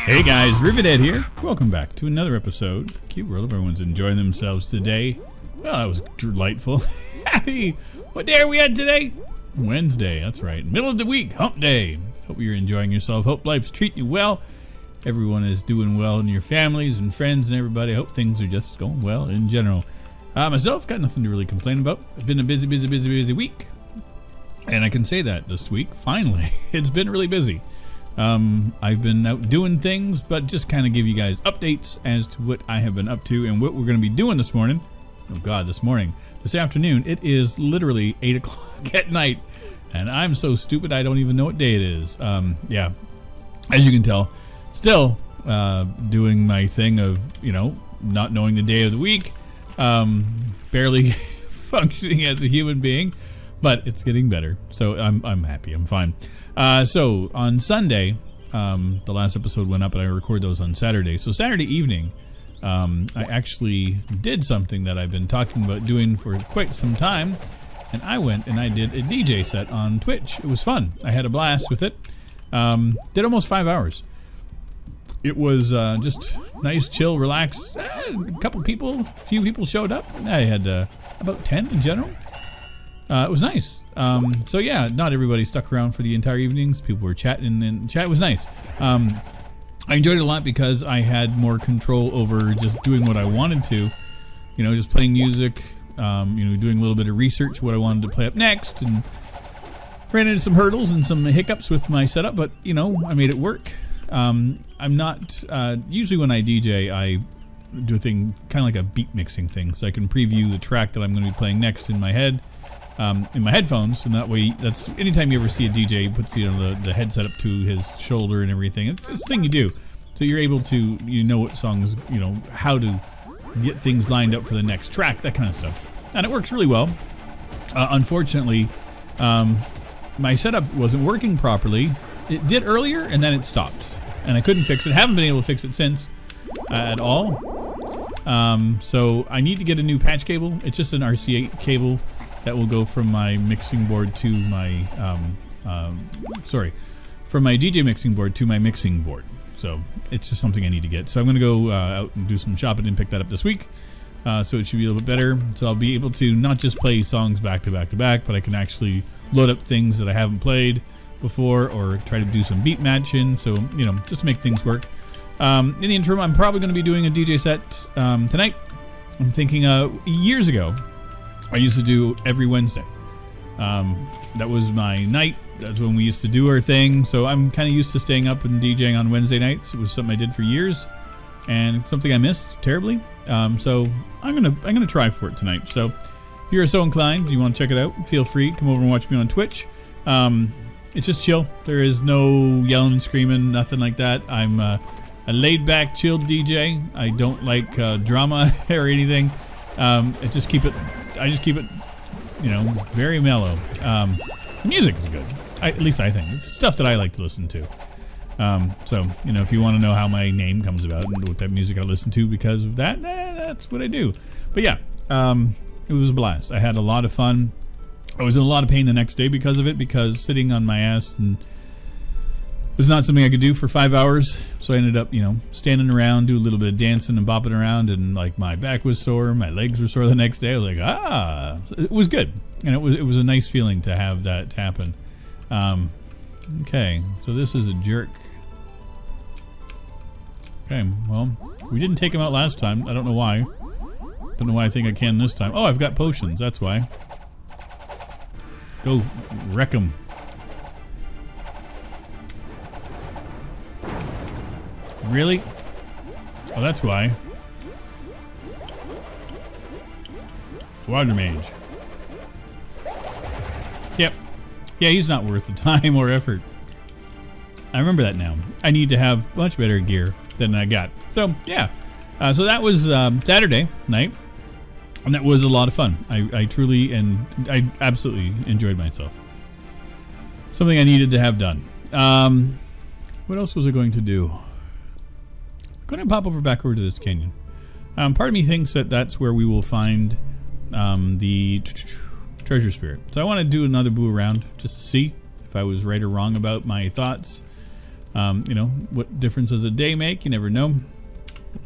Hey guys, Rivet here. Welcome back to another episode. Cute World. Everyone's enjoying themselves today. Well, that was delightful. Happy. What day are we at today? Wednesday. That's right. Middle of the week. Hump day. Hope you're enjoying yourself. Hope life's treating you well. Everyone is doing well in your families and friends and everybody. I hope things are just going well in general. Myself, got nothing to really complain about. It's been a busy week. And I can say that this week, finally. It's been really busy. I've been out doing things, but just kind of give you guys updates as to what I have been up to and what we're going to be doing this morning. Oh God, this afternoon, it is literally 8 o'clock at night, and I'm so stupid I don't even know what day it is. Yeah, as you can tell, still doing my thing of, not knowing the day of the week, barely functioning as a human being, but it's getting better, so I'm happy, I'm fine. So on Sunday, the last episode went up and I record those on Saturday. So Saturday evening, I actually did something that I've been talking about doing for quite some time. And I went and I did a DJ set on Twitch. It was fun. I had a blast with it. Did almost 5 hours. It was just nice, chill, relaxed. A few people showed up. I had about 10 in general. It was nice. So yeah, not everybody stuck around for the entire evenings. People were chatting, and chat was nice. I enjoyed it a lot because I had more control over just doing what I wanted to. Just playing music, doing a little bit of research, what I wanted to play up next, and ran into some hurdles and some hiccups with my setup, but, I made it work. I'm not, usually when I DJ, I do a thing, kind of like a beat mixing thing, so I can preview the track that I'm going to be playing next in my head. In my headphones, and that way, that's anytime you ever see a DJ, he puts the headset up to his shoulder and everything. It's a thing you do, so you're able to what songs, how to get things lined up for the next track, that kind of stuff, and it works really well. Unfortunately, my setup wasn't working properly. It did earlier, and then it stopped, and I couldn't fix it. Haven't been able to fix it since at all. So I need to get a new patch cable. It's just an RCA cable that will go from my mixing board to my from my DJ mixing board to my mixing board. So it's just something I need to get. So I'm going to go out and do some shopping and pick that up this week. So it should be a little bit better. So I'll be able to not just play songs back to back to back, but I can actually load up things that I haven't played before or try to do some beat matching. So, just to make things work. In the interim, I'm probably going to be doing a DJ set tonight. I'm thinking years ago, I used to do every Wednesday. That was my night. That's when we used to do our thing. So I'm kind of used to staying up and DJing on Wednesday nights. It was something I did for years, and it's something I missed terribly. So I'm gonna try for it tonight. So if you're so inclined, you want to check it out, feel free. Come over and watch me on Twitch. It's just chill. There is no yelling and screaming, nothing like that. I'm a laid-back, chilled DJ. I don't like drama or anything. I just keep it, very mellow. The music is good. At least I think. It's stuff that I like to listen to. So, if you want to know how my name comes about and what that music I listen to because of that, that's what I do. But yeah, it was a blast. I had a lot of fun. I was in a lot of pain the next day because of it, because sitting on my ass and was not something I could do for 5 hours. So I ended up, standing around, do a little bit of dancing and bopping around, and my back was sore, my legs were sore the next day. I was like, it was good, and it was a nice feeling to have that happen. Okay, so this is a jerk. Okay, well, we didn't take him out last time. I don't know why. Don't know why I think I can this time. Oh, I've got potions. That's why. Go wreck him. Really? Oh, that's why. Water mage. Yep. Yeah, he's not worth the time or effort. I remember that now. I need to have much better gear than I got. So, yeah. So that was Saturday night. And that was a lot of fun. I truly and I absolutely enjoyed myself. Something I needed to have done. What else was I going to do? I'm going to pop back over to this canyon. Part of me thinks that that's where we will find the treasure spirit. So I want to do another boo around just to see if I was right or wrong about my thoughts. You know, what difference does a day make? You never know.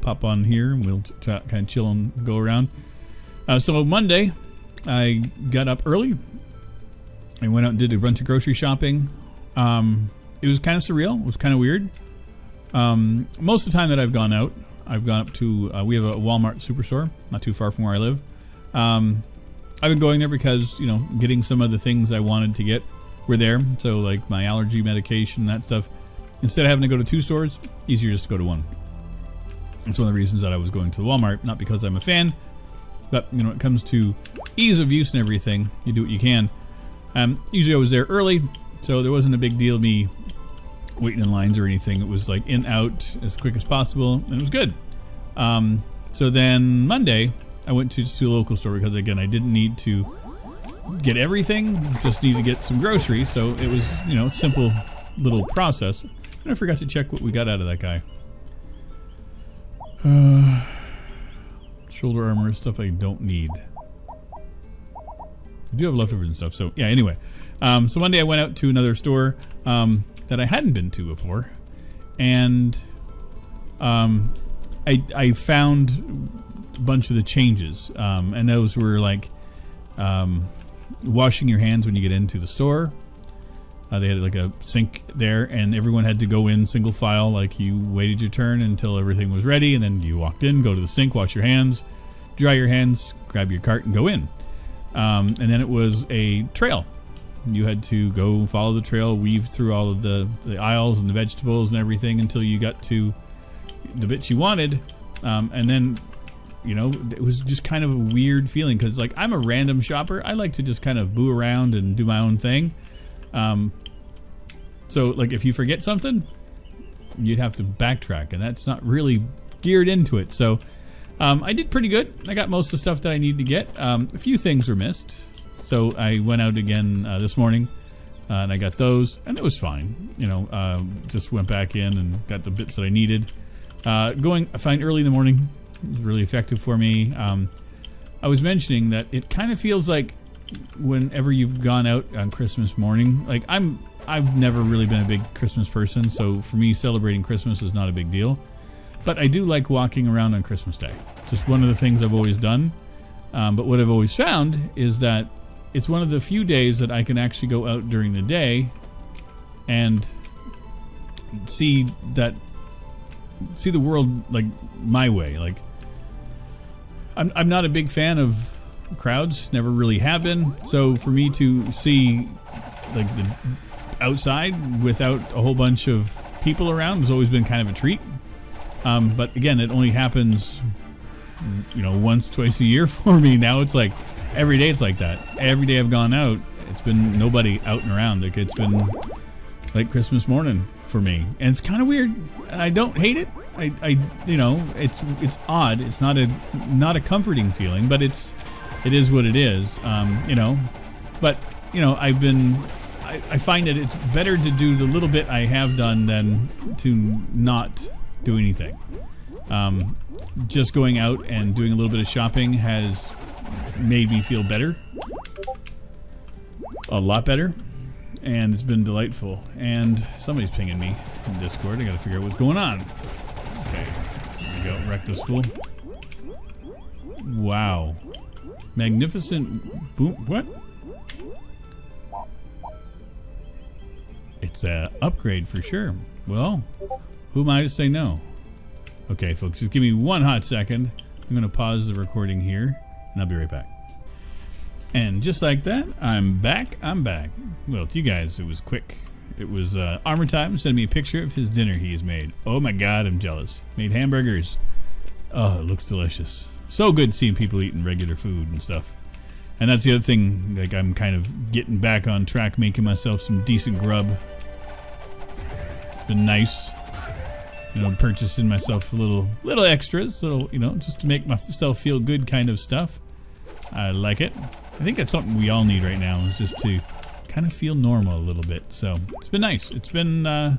Pop on here and we'll kind of chill and go around. So Monday, I got up early. I went out and did a bunch of grocery shopping. It was kind of surreal. It was kind of weird. Most of the time that I've gone out, I've gone up to, we have a Walmart superstore, not too far from where I live. I've been going there because, you know, getting some of the things I wanted to get were there. So like my allergy medication, that stuff. Instead of having to go to 2 stores, easier just to go to 1. That's one of the reasons that I was going to the Walmart, not because I'm a fan, but, you know, when it comes to ease of use and everything, you do what you can. Usually I was there early, so there wasn't a big deal me waiting in lines or anything. It was like in, out as quick as possible, and it was good. So then Monday, I went to a local store because, again, I didn't need to get everything, just need to get some groceries. So it was, you know, simple little process. And I forgot to check what we got out of that guy. Shoulder armor, stuff I don't need. I do have leftovers and stuff, so yeah, anyway. So Monday I went out to another store that I hadn't been to before, and I found a bunch of the changes, and those were like washing your hands when you get into the store. They had like a sink there, and everyone had to go in single file. Like you waited your turn until everything was ready, and then you walked in, go to the sink, wash your hands, dry your hands, grab your cart, and go in. And then it was a trail. You had to go follow the trail, weave through all of the aisles and the vegetables and everything until you got to the bits you wanted. And then, you know, it was just kind of a weird feeling because, like, I'm a random shopper. I like to just kind of boo around and do my own thing. So, like, if you forget something, you'd have to backtrack, and that's not really geared into it. So, I did pretty good. I got most of the stuff that I needed to get. A few things were missed. So I went out again this morning, and I got those, and it was fine. You know, just went back in and got the bits that I needed. I find early in the morning was really effective for me. I was mentioning that it kind of feels like whenever you've gone out on Christmas morning, like I've never really been a big Christmas person, so for me celebrating Christmas is not a big deal. But I do like walking around on Christmas Day. Just one of the things I've always done. But what I've always found is that it's one of the few days that I can actually go out during the day and see the world like my way. Like I'm not a big fan of crowds, never really have been. So for me to see like the outside without a whole bunch of people around has always been kind of a treat. But again, it only happens, you know, once, twice a year for me. Now it's like every day it's like that. Every day I've gone out, it's been nobody out and around. Like it's been like Christmas morning for me, and it's kind of weird. I don't hate it. I you know, it's odd. It's not a comforting feeling, but it is what it is. You know, but you know, I find that it's better to do the little bit I have done than to not do anything. Just going out and doing a little bit of shopping has made me feel better, a lot better, and it's been delightful. And somebody's pinging me in Discord. I gotta figure out what's going on. Okay, here we go. Wreck this fool. Wow, magnificent boom. What? It's a upgrade for sure. Well, who am I to say no? Okay, folks, just give me one hot second. I'm going to pause the recording here, and I'll be right back. And just like that, I'm back. Well, to you guys, it was quick. It was Armor Time sent me a picture of his dinner he has made. Oh my god, I'm jealous. Made hamburgers. Oh, it looks delicious. So good seeing people eating regular food and stuff. And that's the other thing, like I'm kind of getting back on track, making myself some decent grub. It's been nice. You know, purchasing myself little extras, you know, just to make myself feel good kind of stuff. I like it. I think that's something we all need right now, is just to kind of feel normal a little bit. So it's been nice. It's been, like I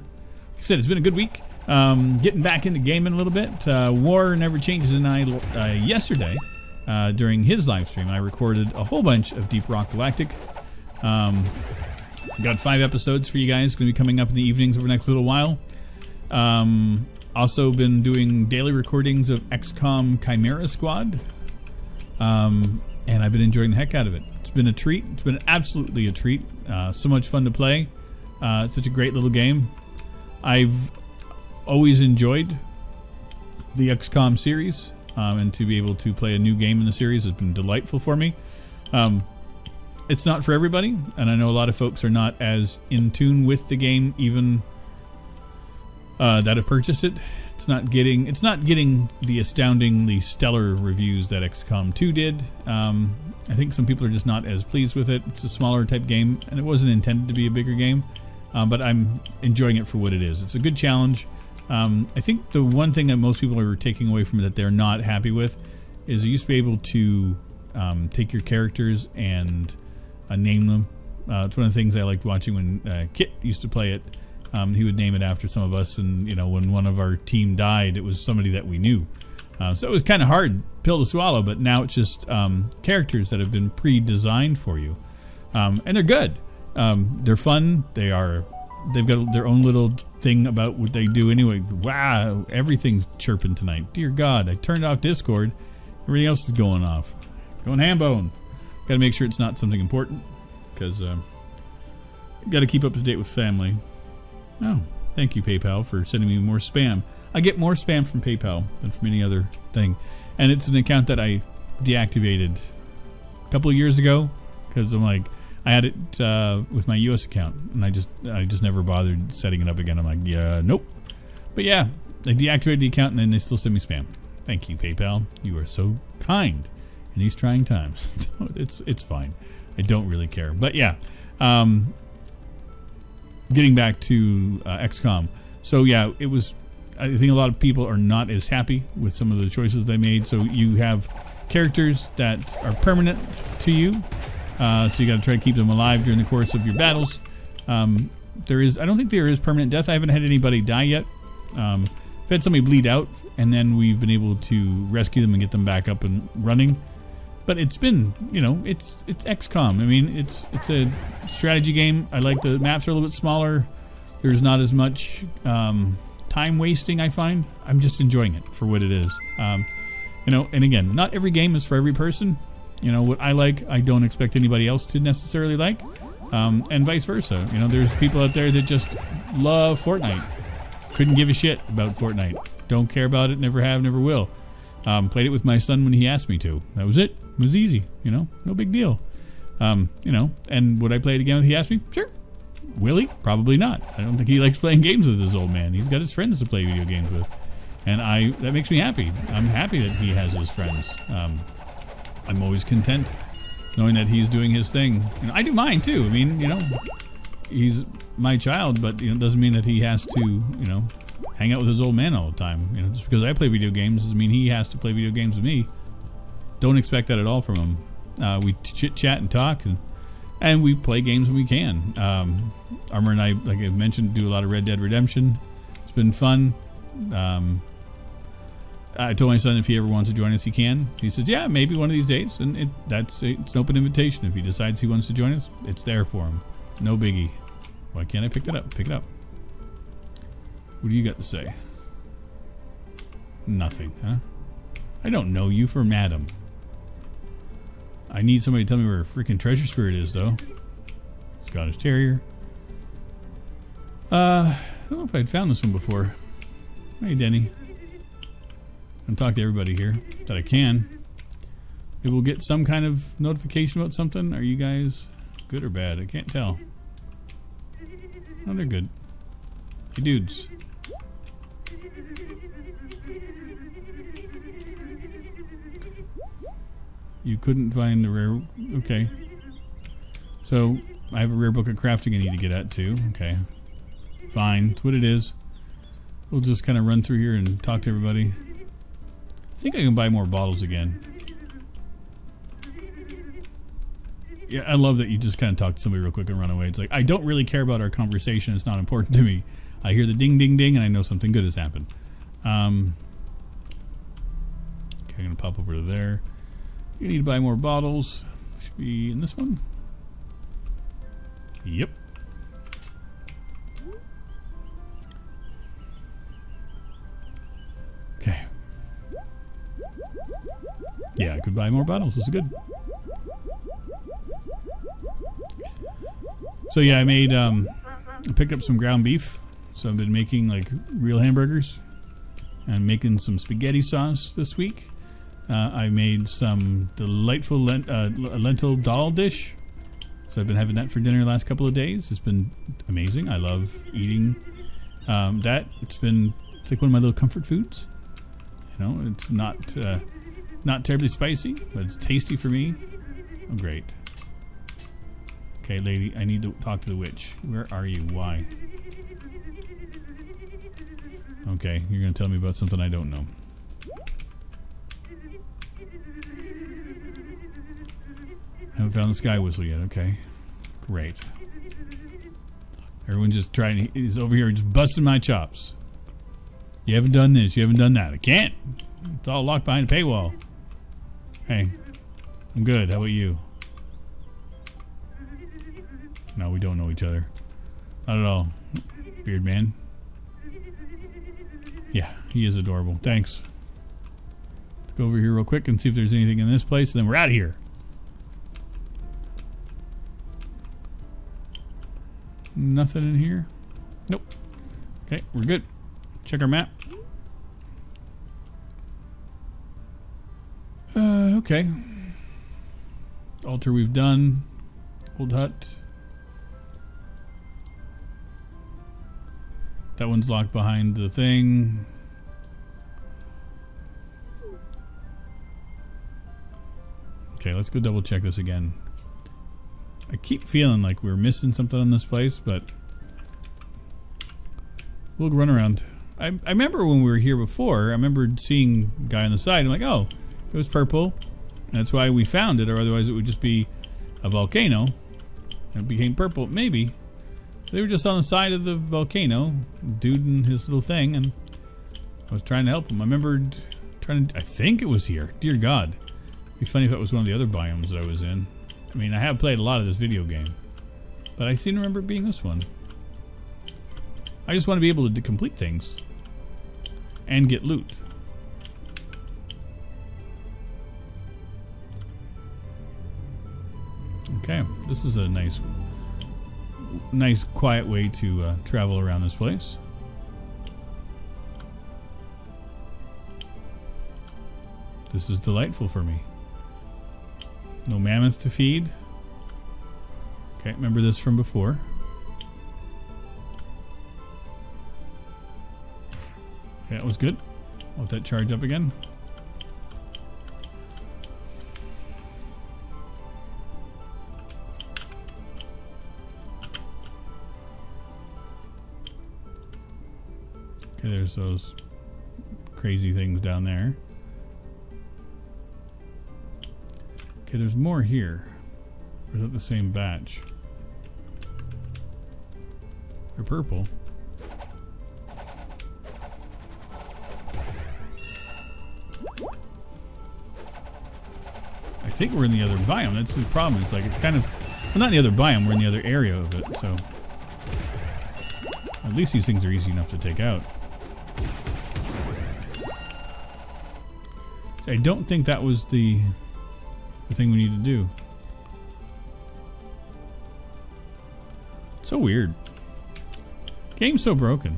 said, it's been a good week. Getting back into gaming a little bit. War Never Changes and I, yesterday, during his live stream, I recorded a whole bunch of Deep Rock Galactic. Got 5 episodes for you guys. Going to be coming up in the evenings over the next little while. Also been doing daily recordings of XCOM Chimera Squad. And I've been enjoying the heck out of it. It's been a treat. It's been absolutely a treat. So much fun to play. It's such a great little game. I've always enjoyed the XCOM series. And to be able to play a new game in the series has been delightful for me. It's not for everybody, and I know a lot of folks are not as in tune with the game, even that have purchased it. It's not getting the astoundingly stellar reviews that XCOM 2 did. I think some people are just not as pleased with it. It's a smaller type game, and it wasn't intended to be a bigger game, but I'm enjoying it for what it is. It's a good challenge. I think the one thing that most people are taking away from it that they're not happy with is you used to be able to take your characters and name them. It's one of the things I liked watching when Kit used to play it. He would name it after some of us, and when one of our team died, it was somebody that we knew. So it was kind of hard pill to swallow, but now it's just characters that have been pre-designed for you, and they're good. They're fun. They've got their own little thing about what they do anyway. Wow, everything's chirping tonight. Dear God, I turned off Discord. Everything else is going off. Going ham bone. Got to make sure it's not something important, because got to keep up to date with family. Oh, thank you, PayPal, for sending me more spam. I get more spam from PayPal than from any other thing, and it's an account that I deactivated a couple of years ago because I'm like, I had it with my US account, and I just never bothered setting it up again. I'm like, yeah, nope. But yeah, I deactivated the account, and then they still send me spam. Thank you, PayPal. You are so kind in these trying times. It's fine. I don't really care. But yeah, getting back to XCOM. So yeah, it was. I think a lot of people are not as happy with some of the choices they made. So you have characters that are permanent to you. So you got to try to keep them alive during the course of your battles. I don't think there is permanent death. I haven't had anybody die yet. I've had somebody bleed out, and then we've been able to rescue them and get them back up and running. But it's been, it's XCOM. I mean, it's a strategy game. I like the maps are a little bit smaller. There's not as much time wasting, I find. I'm just enjoying it for what it is. And again, not every game is for every person. What I like, I don't expect anybody else to necessarily like, and vice versa. There's people out there that just love Fortnite. Couldn't give a shit about Fortnite. Don't care about it, never have, never will. Played it with my son when he asked me to. That was it. It was easy, no big deal. And would I play it again if he asked me? Sure. Will he? Probably not. I don't think he likes playing games with his old man. He's got his friends to play video games with. And that makes me happy. I'm happy that he has his friends. I'm always content knowing that he's doing his thing. I do mine too. I mean, he's my child, but it doesn't mean that he has to, hang out with his old man all the time. Just because I play video games doesn't mean he has to play video games with me. Don't expect that at all from him. We chit chat and talk, and we play games when we can. Armor and I, like I mentioned, do a lot of Red Dead Redemption. It's been fun. I told my son if he ever wants to join us, he can. He says, yeah, maybe one of these days. And it's an open invitation. If he decides he wants to join us, it's there for him. No biggie. Why can't I pick it up? Pick it up. What do you got to say? Nothing, huh? I don't know you for madam. I need somebody to tell me where a freaking treasure spirit is, though. Scottish Terrier. I don't know if I'd found this one before. Hey, Denny. I'm talking to everybody here that I can. Maybe we'll get some kind of notification about something. Are you guys good or bad? I can't tell. Oh, they're good. Hey, dudes. You couldn't find the rare... Okay. So, I have a rare book of crafting I need to get at, too. Okay. Fine. That's what it is. We'll just kind of run through here and talk to everybody. I think I can buy more bottles again. Yeah, I love that you just kind of talk to somebody real quick and run away. It's like, I don't really care about our conversation. It's not important to me. I hear the ding, ding, ding, and I know something good has happened. Okay, I'm going to pop over to there. You need to buy more bottles. Should be in this one. Yep. Yeah, I could buy more bottles. This is good. So yeah, I picked up some ground beef. So I've been making like real hamburgers. And making some spaghetti sauce this week. I made some delightful lentil dal dish. So I've been having that for dinner the last couple of days. It's been amazing. I love eating that. It's like one of my little comfort foods. You know, it's not terribly spicy, but it's tasty for me. Oh, great. Okay, lady, I need to talk to the witch. Where are you? Why? Okay, you're going to tell me about something I don't know. Haven't found the sky whistle yet. Okay, great. Everyone's just he's over here just busting my chops. You haven't done this, you haven't done that. I can't. It's all locked behind a paywall. Hey, I'm good. How about you? No, we don't know each other. Not at all. Beard man. Yeah, he is adorable. Thanks. Let's go over here real quick and see if there's anything in this place, and then we're out of here. Nothing in here? Nope. Okay, we're good. Check our map. Okay. Altar we've done. Old hut. That one's locked behind the thing. Okay, let's go double check this again. I keep feeling like we're missing something on this place, but we'll run around. I remember when we were here before, I remember seeing a guy on the side. I'm like, oh, it was purple. And that's why we found it, or otherwise it would just be a volcano. And it became purple, maybe. They were just on the side of the volcano, dude and his little thing, and I was trying to help him. I remember I think it was here. Dear God. It'd be funny if it was one of the other biomes that I was in. I mean, I have played a lot of this video game, but I seem to remember it being this one. I just want to be able to complete things and get loot. Okay, this is a nice quiet way to travel around this place. This is delightful for me. No mammoth to feed. Okay, remember this from before. Okay, that was good. Let that charge up again. Okay, there's those crazy things down there. Okay, there's more here. Or is that the same batch? They're purple. I think we're in the other biome. That's the problem. It's like it's kind of... Well, not in the other biome. We're in the other area of it, so... At least these things are easy enough to take out. So I don't think that was the thing we need to do. It's so weird. Game's so broken.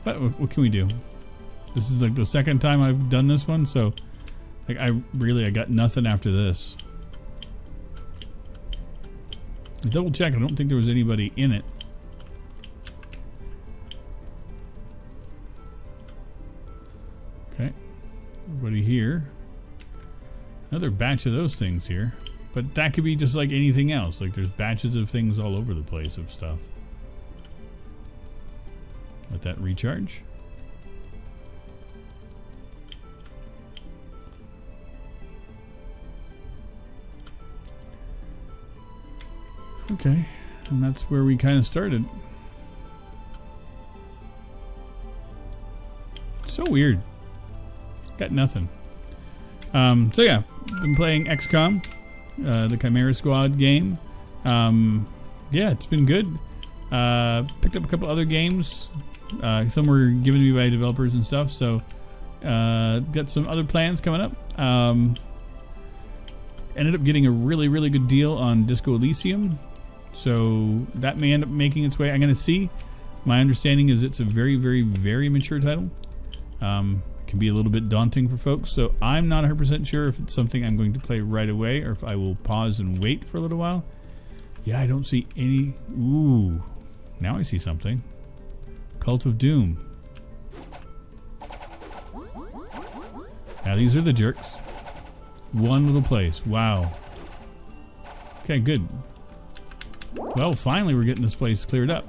But what can we do? This is like the second time I've done this one, so like I got nothing after this. Double check. I don't think there was anybody in it. Okay. Everybody here. Another batch of those things here. But that could be just like anything else. Like there's batches of things all over the place of stuff. Let that recharge. Okay. And that's where we kind of started. So weird. Got nothing. So yeah, been playing XCOM, the Chimera Squad game. Yeah, it's been good. Picked up a couple other games. Some were given to me by developers and stuff. So Got some other plans coming up. Ended up getting a really, really good deal on Disco Elysium. So that may end up making its way. I'm going to see. My understanding is it's a very, very, very mature title. Can be a little bit daunting for folks. So I'm not 100% sure if it's something I'm going to play right away or if I will pause and wait for a little while. Yeah, I don't see any. Ooh. Now I see something. Cult of Doom. Now these are the jerks. One little place. Wow. Okay, good. Well, finally we're getting this place cleared up.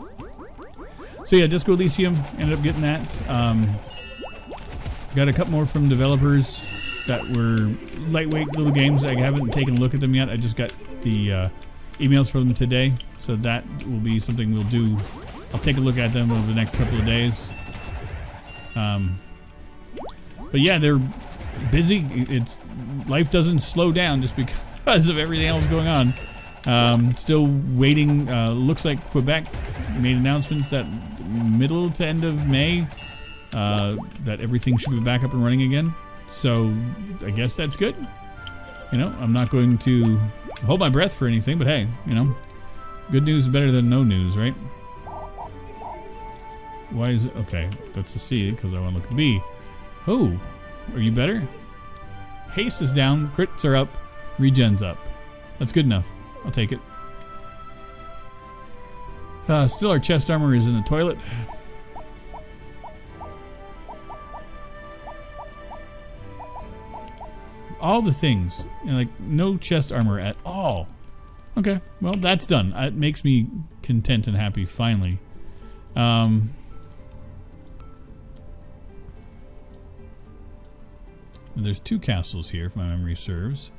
So yeah, Disco Elysium, ended up getting that. Got a couple more from developers that were lightweight little games. I haven't taken a look at them yet. I just got the emails from them today. So that will be something we'll do. I'll take a look at them over the next couple of days. But yeah, they're busy. Life doesn't slow down just because of everything else going on. Still waiting. Looks like Quebec made announcements that middle to end of May that everything should be back up and running again. So I guess that's good. You know, I'm not going to hold my breath for anything, but hey, you know, good news is better than no news, right? Why is it? Okay, that's a C because I want to look at B. Oh, are you better? Haste is down, crits are up, regen's up. That's good enough. I'll take it. Still our chest armor is in the toilet. All the things. You know, like, no chest armor at all. Okay, well, that's done. It makes me content and happy, finally. There's 2 castles here, if my memory serves.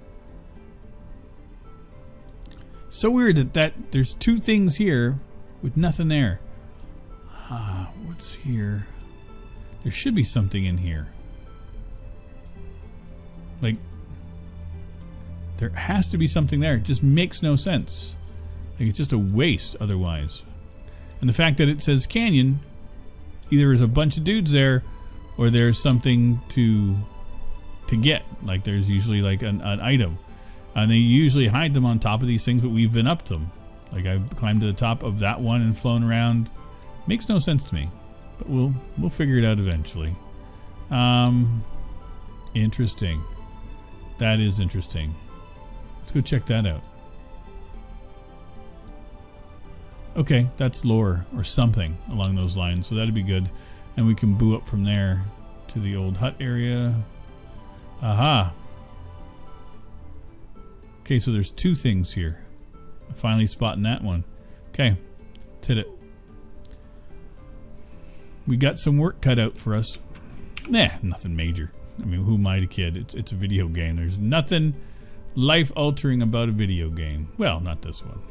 So weird that there's 2 things here with nothing there. What's here? There should be something in here. Like, there has to be something there. It just makes no sense. Like, it's just a waste otherwise. And the fact that it says canyon, either there's a bunch of dudes there or there's something to get. Like, there's usually like an item. And they usually hide them on top of these things, but we've been up them. Like, I've climbed to the top of that one and flown around. Makes no sense to me. But we'll figure it out eventually. Interesting. That is interesting. Let's go check that out. Okay, that's lore or something along those lines, so that'd be good. And we can boo up from there to the old hut area. Aha. Okay, so there's 2 things here. I'm finally spotting that one. Okay, let's hit it. We got some work cut out for us. Nah, nothing major. I mean, who am I to kid? It's a video game. There's nothing life-altering about a video game. Well, not this one.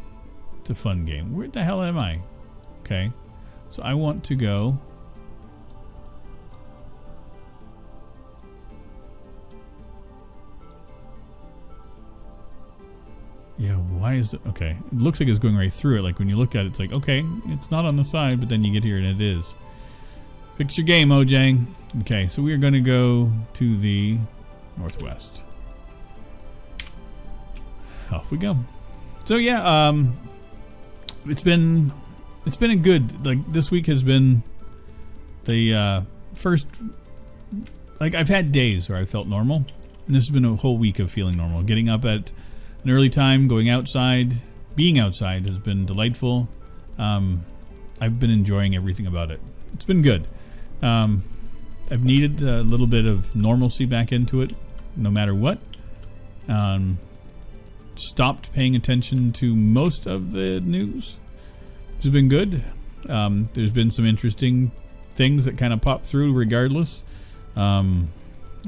It's a fun game. Where the hell am I? Okay, so I want to go... Yeah, why is it? Okay, it looks like it's going right through it. Like, when you look at it, it's like, okay, it's not on the side, but then you get here and it is. Fix your game, Mojang. Okay, so we are going to go to the northwest. Off we go. So yeah, it's been a good, like, this week has been the first, like, I've had days where I felt normal, and this has been a whole week of feeling normal. Getting up at an early time, going outside, being outside has been delightful. I've been enjoying everything about it. It's been good. I've needed a little bit of normalcy back into it, no matter what. Stopped paying attention to most of the news, which has been good. There's been some interesting things that kind of pop through regardless. A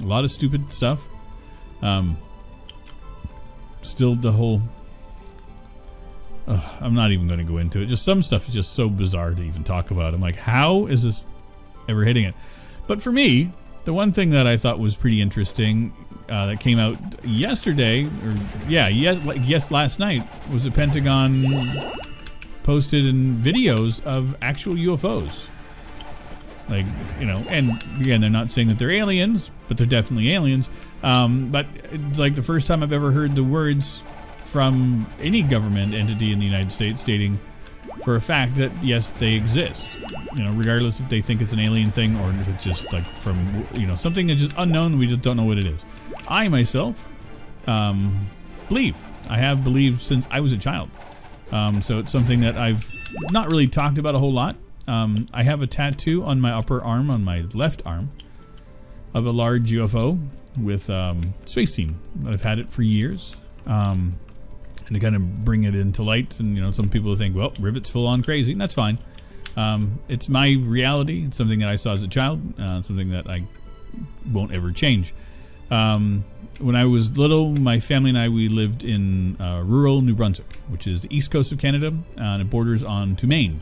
lot of stupid stuff. Still the whole... I'm not even going to go into it. Just some stuff is just so bizarre to even talk about. I'm like, how is this ever hitting it? But for me, the one thing that I thought was pretty interesting that came out yesterday, or last night, was the Pentagon posted in videos of actual UFOs. Like, you know, and again, they're not saying that they're aliens, but they're definitely aliens. But it's like the first time I've ever heard the words from any government entity in the United States stating for a fact that, yes, they exist. You know, regardless if they think it's an alien thing or if it's just like from, you know, something that's just unknown, we just don't know what it is. I myself believe. I have believed since I was a child. So it's something that I've not really talked about a whole lot. I have a tattoo on my upper arm, on my left arm, of a large UFO with space theme. I've had it for years. And to kind of bring it into light, and you know, some people think, well, Rivet's full on crazy, and that's fine. It's my reality. It's something that I saw as a child, something that I won't ever change. When I was little, my family and I, we lived in rural New Brunswick, which is the east coast of Canada, and it borders on to Maine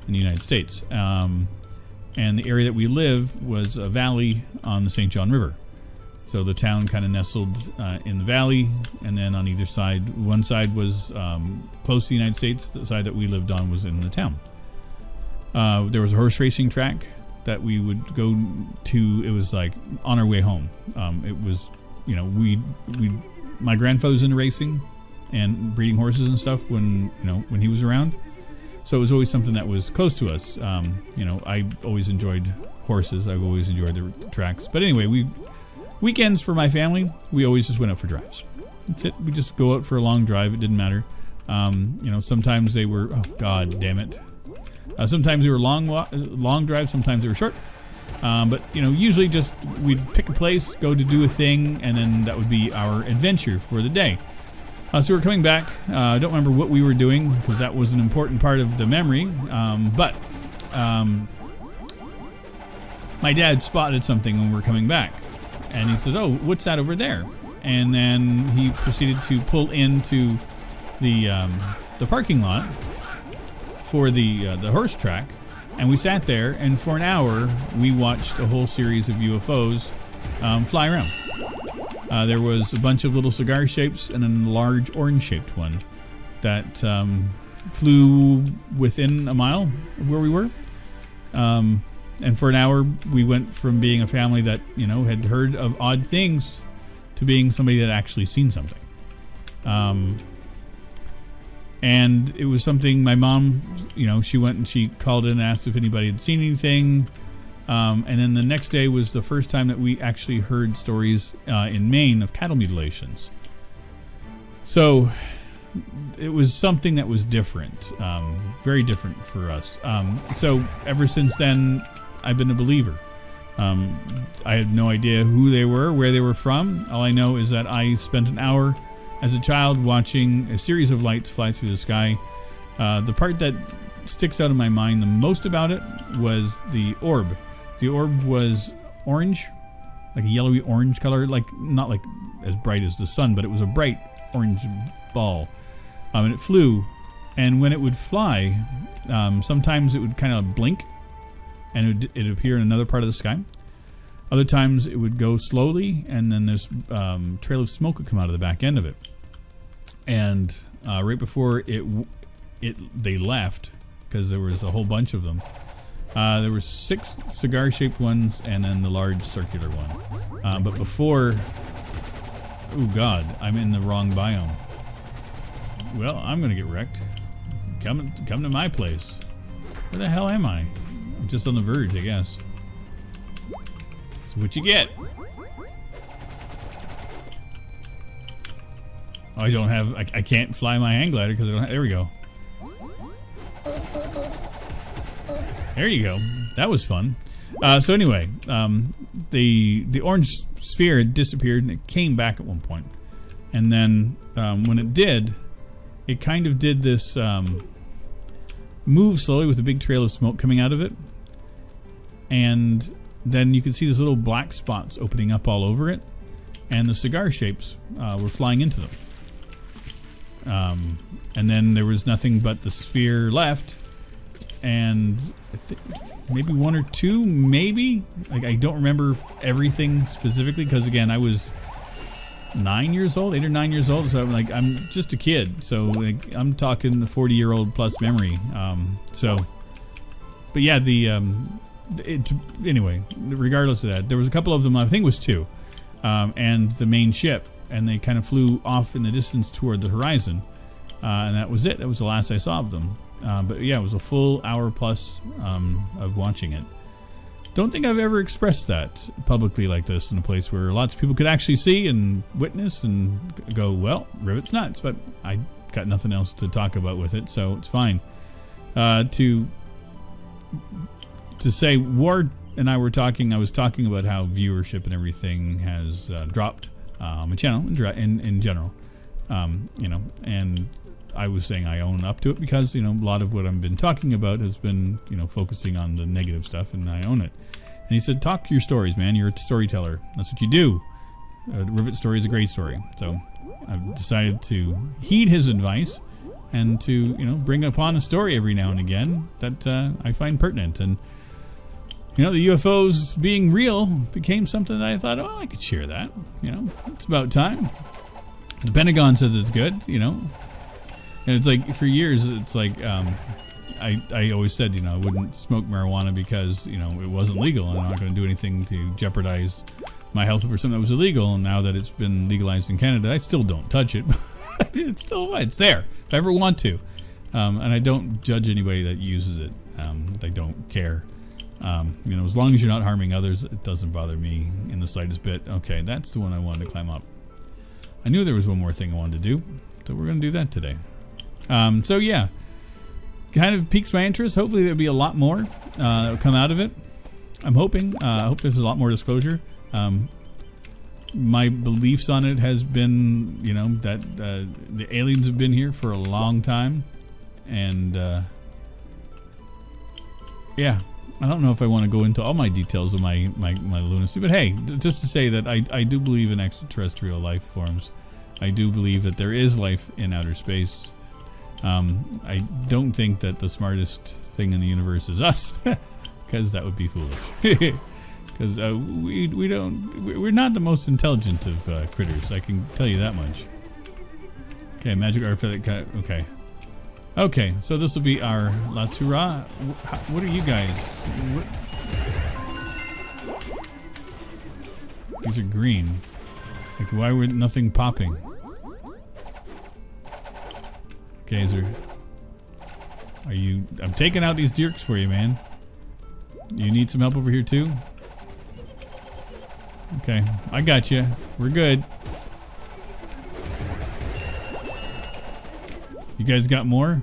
in the United States. And the area that we live was a valley on the St. John River. So the town kind of nestled in the valley, and then on either side, one side was close to the United States, the side that we lived on was in the town. There was a horse racing track that we would go to. It was like on our way home. It was, you know, my grandfather was into racing and breeding horses and stuff when he was around. So it was always something that was close to us. You know, I always enjoyed horses. I've always enjoyed the tracks. But anyway, weekends for my family, we always just went out for drives. That's it. We just go out for a long drive. It didn't matter. You know, sometimes they were, oh God damn it. Sometimes they were long drives. Sometimes they were short. But you know, usually just we'd pick a place, go to do a thing, and then that would be our adventure for the day. So we're coming back. I don't remember what we were doing because that was an important part of the memory. But my dad spotted something when we were coming back, and he says, "Oh, what's that over there?" And then he proceeded to pull into the parking lot for the horse track, and we sat there, and for an hour we watched a whole series of UFOs fly around. There was a bunch of little cigar shapes and a large orange shaped one that flew within a mile of where we were. And for an hour we went from being a family that, you know, had heard of odd things to being somebody that actually seen something. And it was something my mom, you know, she went and she called in and asked if anybody had seen anything. And then the next day was the first time that we actually heard stories in Maine of cattle mutilations. So it was something that was different, very different for us. So ever since then, I've been a believer. I had no idea who they were, where they were from. All I know is that I spent an hour as a child watching a series of lights fly through the sky. The part that sticks out in my mind the most about it was the orb. The orb was orange, like a yellowy orange color, like not like as bright as the sun, but it was a bright orange ball. And it flew, and when it would fly, sometimes it would kind of blink, and it would appear in another part of the sky. Other times it would go slowly, and then this trail of smoke would come out of the back end of it. And right before they left, because there was a whole bunch of them. There were 6 cigar-shaped ones, and then the large circular one. But before, oh God, I'm in the wrong biome. Well, I'm gonna get wrecked. Come to my place. Where the hell am I? I'm just on the verge, I guess. That's what you get. Oh, I don't have. I can't fly my hang glider because I don't have, there we go. There you go. That was fun. So anyway, the orange sphere had disappeared and it came back at one point, and then when it did, it kind of did this move slowly with a big trail of smoke coming out of it, and then you could see these little black spots opening up all over it, and the cigar shapes were flying into them. And then there was nothing but the sphere left, and maybe 1 or 2, maybe. Like, I don't remember everything specifically because, again, I was 9 years old, 8 or 9 years old, so I'm just a kid. So like, I'm talking 40-year-old plus memory. But yeah, Anyway, regardless of that, there was a couple of them. I think it was two, and the main ship, and they kind of flew off in the distance toward the horizon, and that was it. That was the last I saw of them. But yeah, it was a full hour plus of watching it. Don't think I've ever expressed that publicly like this in a place where lots of people could actually see and witness and go, well, Rivet's nuts, but I got nothing else to talk about with it, so it's fine. To say Ward and I were talking, I was talking about how viewership and everything has dropped on my channel in general, and I was saying I own up to it because, a lot of what I've been talking about has been, focusing on the negative stuff, and I own it. And he said, talk your stories, man. You're a storyteller. That's what you do. A Rivet story is a great story. So I've decided to heed his advice and to, bring upon a story every now and again that I find pertinent. And, the UFOs being real became something that I thought, oh, I could share that. It's about time. The Pentagon says it's good, And it's like, for years, it's like, I always said, I wouldn't smoke marijuana because, it wasn't legal. And I'm not going to do anything to jeopardize my health for something that was illegal. And now that it's been legalized in Canada, I still don't touch it. It's there if I ever want to. And I don't judge anybody that uses it. I don't care. As long as you're not harming others, it doesn't bother me in the slightest bit. Okay, that's the one I wanted to climb up. I knew there was one more thing I wanted to do, so we're going to do that today. So yeah, kind of piques my interest. Hopefully there'll be a lot more that will come out of it. I'm hoping. I hope there's a lot more disclosure. My beliefs on it has been, that the aliens have been here for a long time, and yeah, I don't know if I want to go into all my details of my lunacy, but hey, just to say that I do believe in extraterrestrial life forms. I do believe that there is life in outer space. I don't think that the smartest thing in the universe is us, because that would be foolish. Because we're not the most intelligent of critters. I can tell you that much. Okay, magic artifact. Okay. So this will be our Latura. What are you guys? These are green. Like, why would nothing popping? Okay, are you? I'm taking out these jerks for you, man. You need some help over here too? Okay, I got you. We're good. You guys got more?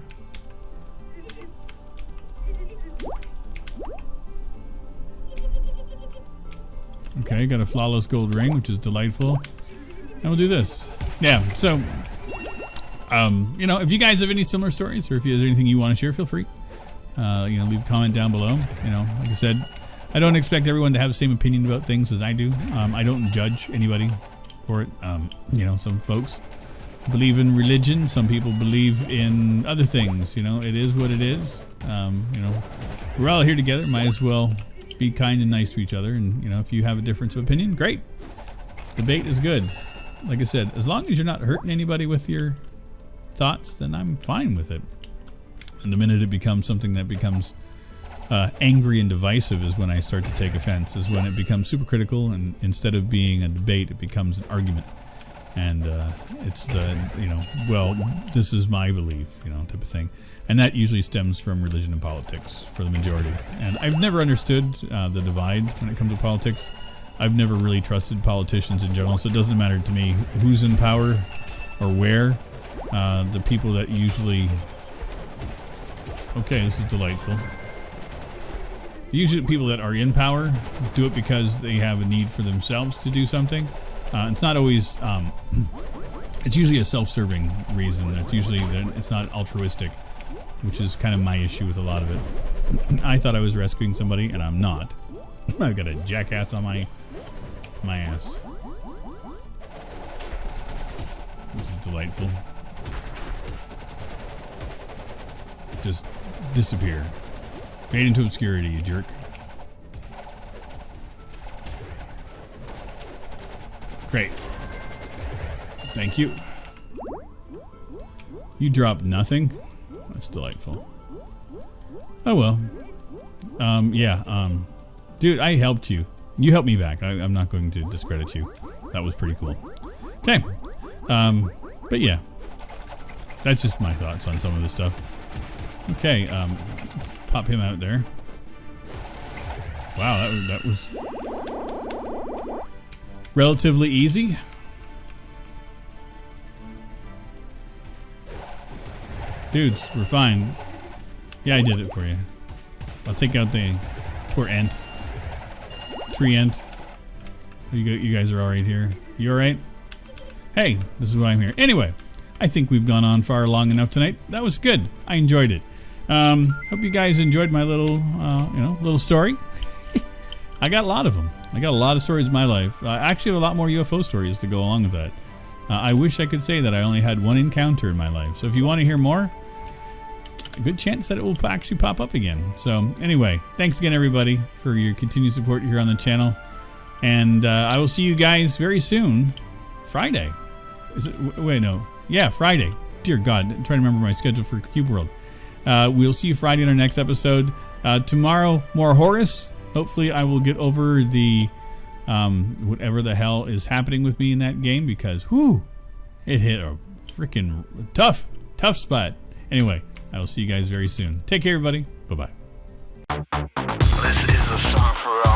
Okay, got a flawless gold ring, which is delightful. And we'll do this. Yeah, so if you guys have any similar stories, or if there's anything you want to share, feel free. Leave a comment down below. Like I said, I don't expect everyone to have the same opinion about things as I do. I don't judge anybody for it. Some folks believe in religion. Some people believe in other things. It is what it is. We're all here together. Might as well be kind and nice to each other. And, if you have a difference of opinion, great. Debate is good. Like I said, as long as you're not hurting anybody with your thoughts, then I'm fine with it. And the minute it becomes something that becomes angry and divisive is when I start to take offense, is when it becomes super critical, and instead of being a debate, it becomes an argument. And it's this is my belief, type of thing. And that usually stems from religion and politics for the majority. And I've never understood the divide when it comes to politics. I've never really trusted politicians in general, so it doesn't matter to me who's in power or where. The people that usually... Okay, this is delightful. Usually the people that are in power do it because they have a need for themselves to do something. It's not always... it's usually a self-serving reason. It's usually... It's not altruistic, which is kind of my issue with a lot of it. I thought I was rescuing somebody, and I'm not. I've got a jackass on my ass. This is delightful. Just disappear. Fade into obscurity, you jerk. Great. Thank you. You dropped nothing? That's delightful. Oh well. Dude, I helped you. You helped me back. I'm not going to discredit you. That was pretty cool. Okay. But yeah. That's just my thoughts on some of this stuff. Okay, let's pop him out there. Wow, that was relatively easy. Dudes, we're fine. Yeah, I did it for you. I'll take out the poor ant. Tree ant. You guys are alright here. You alright? Hey, this is why I'm here. Anyway, I think we've gone on far long enough tonight. That was good. I enjoyed it. Hope you guys enjoyed my little, little story. I got a lot of them. I got a lot of stories in my life. I actually have a lot more UFO stories to go along with that. I wish I could say that I only had one encounter in my life. So if you want to hear more, a good chance that it will actually pop up again. So anyway, thanks again, everybody, for your continued support here on the channel. And I will see you guys very soon. Friday. Is it? Wait, no. Yeah, Friday. Dear God, I'm trying to remember my schedule for Cube World. We'll see you Friday in our next episode. Tomorrow, more Horus. Hopefully, I will get over the whatever the hell is happening with me in that game, because whew, it hit a freaking tough spot. Anyway, I will see you guys very soon. Take care, everybody. Bye-bye. This is a song for all.